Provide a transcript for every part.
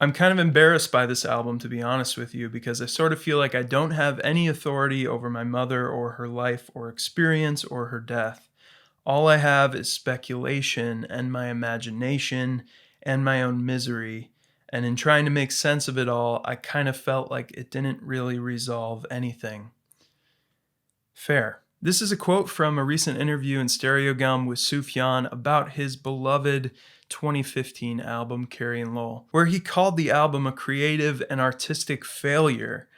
I'm kind of embarrassed by this album, to be honest with you, because I sort of feel like I don't have any authority over my mother or her life or experience or her death. All I have is speculation and my imagination and my own misery. And in trying to make sense of it all, I kind of felt like it didn't really resolve anything. Fair. This is a quote from a recent interview in Stereogum with Sufjan about his beloved 2015 album, Carrie Lowell, where he called the album a creative and artistic failure.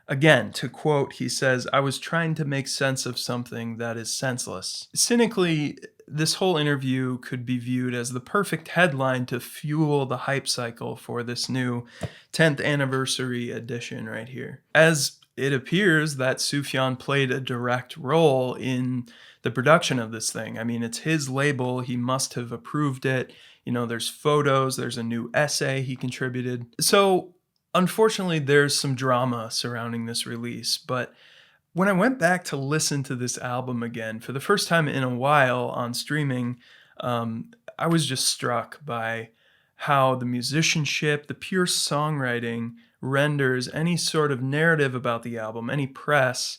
Again, to quote, he says, "I was trying to make sense of something that is senseless." Cynically, this whole interview could be viewed as the perfect headline to fuel the hype cycle for this new 10th anniversary edition right here. As it appears that Sufjan played a direct role in the production of this thing. I mean, it's his label. He must have approved it. There's photos, there's a new essay he contributed. So, unfortunately, there's some drama surrounding this release, but when I went back to listen to this album again for the first time in a while on streaming, I was just struck by how the musicianship, the pure songwriting renders any sort of narrative about the album, any press,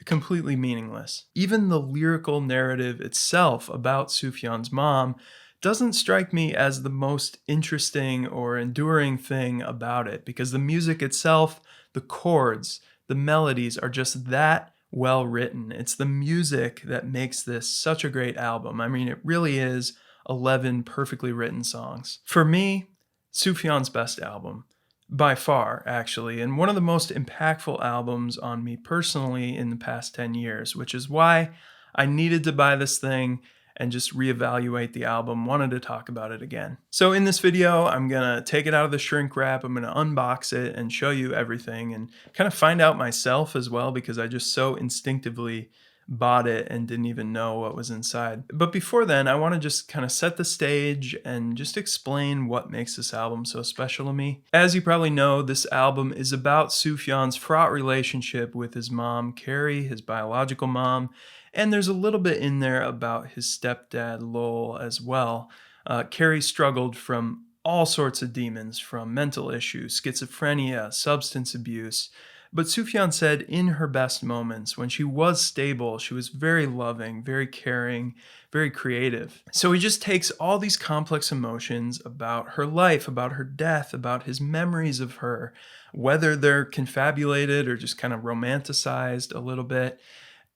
completely meaningless. Even the lyrical narrative itself about Sufjan's mom doesn't strike me as the most interesting or enduring thing about it, because the music itself, the chords, the melodies are just that well written. It's the music that makes this such a great album. I mean, it really is 11 perfectly written songs. For me, Sufjan's best album, by far, actually, and one of the most impactful albums on me personally in the past 10 years, which is why I needed to buy this thing and just reevaluate the album, wanted to talk about it again. So in this video, I'm gonna take it out of the shrink wrap, I'm gonna unbox it and show you everything and kind of find out myself as well, because I just so instinctively bought it and didn't even know what was inside. But before then, I wanna just kind of set the stage and just explain what makes this album so special to me. As you probably know, this album is about Sufjan's fraught relationship with his mom, Carrie, his biological mom, and there's a little bit in there about his stepdad, Lowell, as well. Carrie struggled from all sorts of demons, from mental issues, schizophrenia, substance abuse. But Sufjan said in her best moments, when she was stable, she was very loving, very caring, very creative. So he just takes all these complex emotions about her life, about her death, about his memories of her, whether they're confabulated or just kind of romanticized a little bit,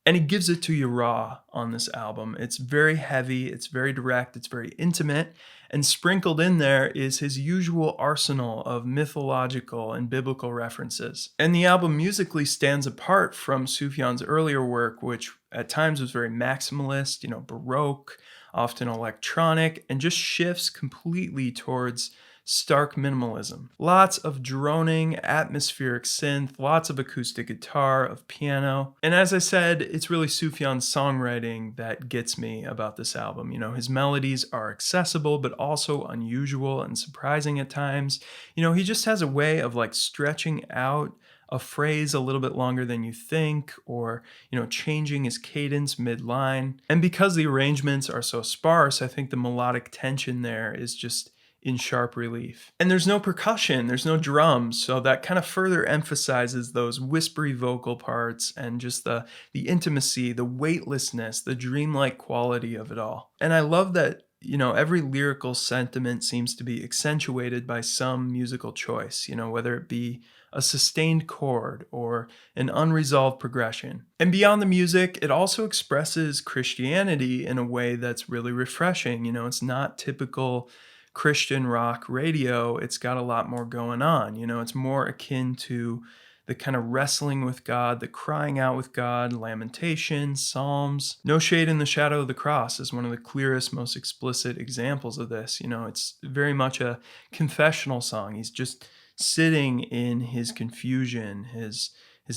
and he gives it to you raw on this album. It's very heavy, it's very direct, it's very intimate, and sprinkled in there is his usual arsenal of mythological and biblical references. And the album musically stands apart from Sufjan's earlier work, which at times was very maximalist, Baroque, often electronic, and just shifts completely towards stark minimalism. Lots of droning, atmospheric synth, lots of acoustic guitar, of piano. And as I said, it's really Sufjan's songwriting that gets me about this album. His melodies are accessible, but also unusual and surprising at times. He just has a way of stretching out a phrase a little bit longer than you think, or, changing his cadence mid-line. And because the arrangements are so sparse, I think the melodic tension there is just in sharp relief. And there's no percussion, there's no drums, so that kind of further emphasizes those whispery vocal parts and just the intimacy, the weightlessness, the dreamlike quality of it all. And I love that, every lyrical sentiment seems to be accentuated by some musical choice, whether it be a sustained chord or an unresolved progression. And beyond the music, it also expresses Christianity in a way that's really refreshing. It's not typical Christian rock radio. It's got a lot more going on. It's more akin to the kind of wrestling with God, the crying out with God, Lamentations, Psalms. No Shade in the Shadow of the Cross is one of the clearest, most explicit examples of this. It's very much a confessional song. He's just sitting in his confusion, his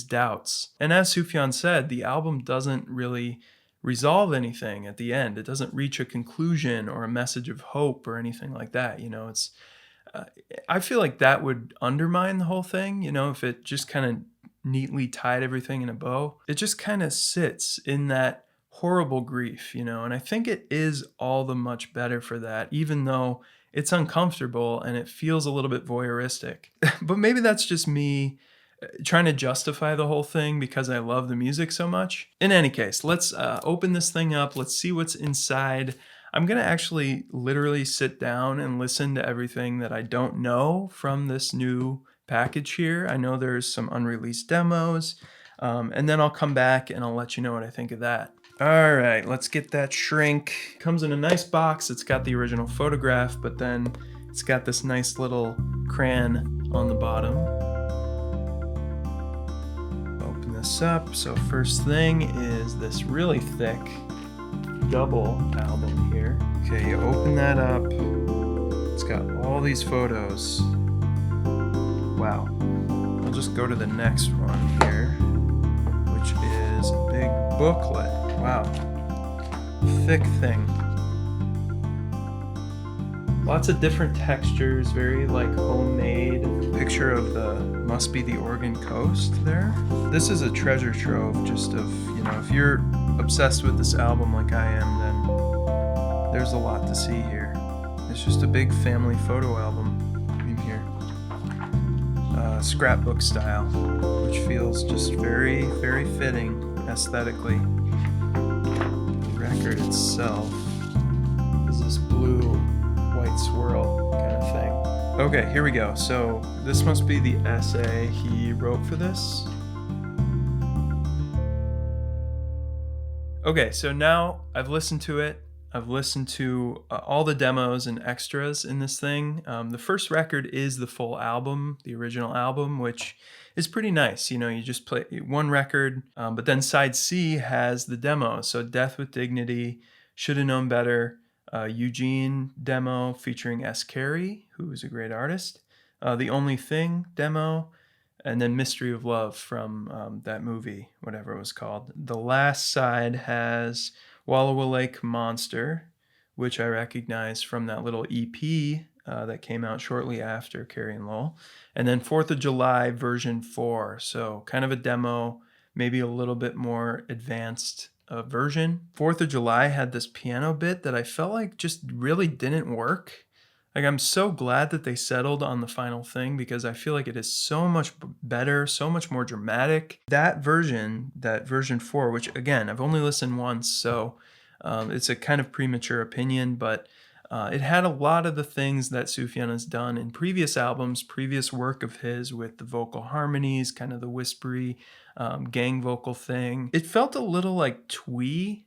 doubts. And as Sufjan said, the album doesn't really resolve anything at the end. It doesn't reach a conclusion or a message of hope or anything like that. I feel like that would undermine the whole thing, if it just kind of neatly tied everything in a bow. It just kind of sits in that horrible grief, and I think it is all the much better for that, even though it's uncomfortable and it feels a little bit voyeuristic. But maybe that's just me trying to justify the whole thing because I love the music so much. In any case, let's open this thing up. Let's see what's inside. I'm going to actually literally sit down and listen to everything that I don't know from this new package here. I know there's some unreleased demos, and then I'll come back and I'll let you know what I think of that. All right, let's get that shrink. Comes in a nice box. It's got the original photograph, but then it's got this nice little crayon on the bottom. Open this up. So first thing is this really thick double album here. Okay, you open that up. It's got all these photos. Wow. I'll just go to the next one here, which is a big booklet. Wow. Thick thing. Lots of different textures, very like homemade. Picture of the, must be the Oregon coast there. This is a treasure trove just of, if you're obsessed with this album like I am, then there's a lot to see here. It's just a big family photo album in here. Scrapbook style, which feels just very, very fitting aesthetically. The record itself is this blue white swirl kind of thing. Okay, here we go. So this must be the essay he wrote for this. Okay, so now I've listened to it. I've listened to all the demos and extras in this thing. The first record is the full album, the original album, which is pretty nice. You just play one record, but then side C has the demo. So Death with Dignity, Shoulda Known Better, Eugene demo featuring S. Carey, who is a great artist, The Only Thing demo, and then Mystery of Love from that movie, whatever it was called. The last side has Wallowa Lake Monster, which I recognize from that little EP that came out shortly after Carrie and Lowell. And then 4th of July version 4. So kind of a demo, maybe a little bit more advanced version. 4th of July had this piano bit that I felt like just really didn't work. Like, I'm so glad that they settled on the final thing because I feel like it is so much better, so much more dramatic. That version 4, which again, I've only listened once, so it's a kind of premature opinion, but it had a lot of the things that Sufjan has done in previous albums, previous work of his with the vocal harmonies, kind of the whispery gang vocal thing. It felt a little like twee.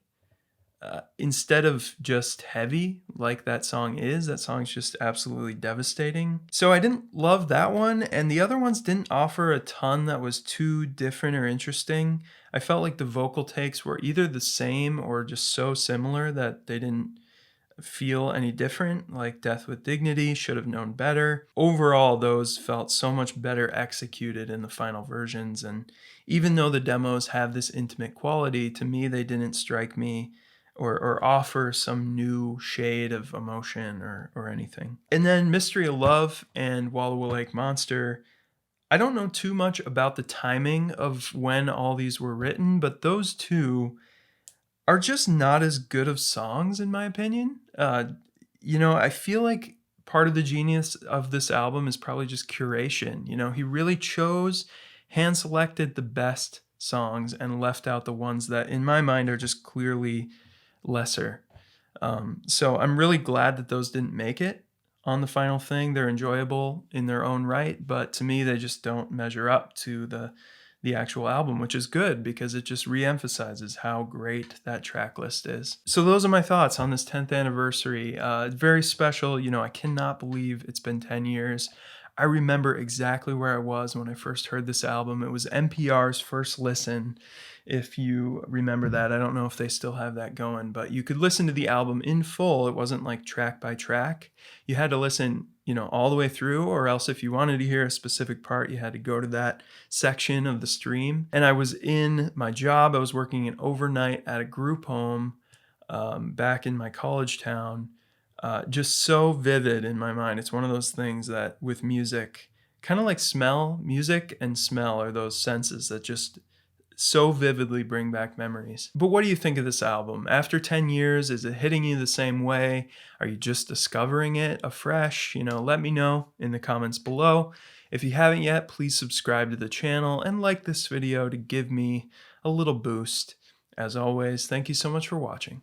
Instead of just heavy like that song is. That song's just absolutely devastating. So I didn't love that one, and the other ones didn't offer a ton that was too different or interesting. I felt like the vocal takes were either the same or just so similar that they didn't feel any different, like Death with Dignity, Should Have Known Better. Overall, those felt so much better executed in the final versions, and even though the demos have this intimate quality, to me they didn't strike me or offer some new shade of emotion or anything. And then Mystery of Love and Wallowa Lake Monster, I don't know too much about the timing of when all these were written, but those two are just not as good of songs in my opinion. I feel like part of the genius of this album is probably just curation. He really chose, hand-selected the best songs and left out the ones that in my mind are just clearly lesser. So I'm really glad that those didn't make it on the final thing. They're enjoyable in their own right, but to me they just don't measure up to the actual album, which is good because it just reemphasizes how great that track list is. So those are my thoughts on this 10th anniversary. Very special. I cannot believe it's been 10 years. I remember exactly where I was when I first heard this album. It was NPR's First Listen, if you remember that. I don't know if they still have that going, but you could listen to the album in full. It wasn't like track by track. You had to listen, all the way through, or else if you wanted to hear a specific part, you had to go to that section of the stream. And I was in my job. I was working an overnight at a group home back in my college town. Just so vivid in my mind. It's one of those things that with music, kind of like smell, music and smell are those senses that just so vividly bring back memories. But what do you think of this album? After 10 years, is it hitting you the same way? Are you just discovering it afresh? Let me know in the comments below. If you haven't yet, please subscribe to the channel and like this video to give me a little boost. As always, thank you so much for watching.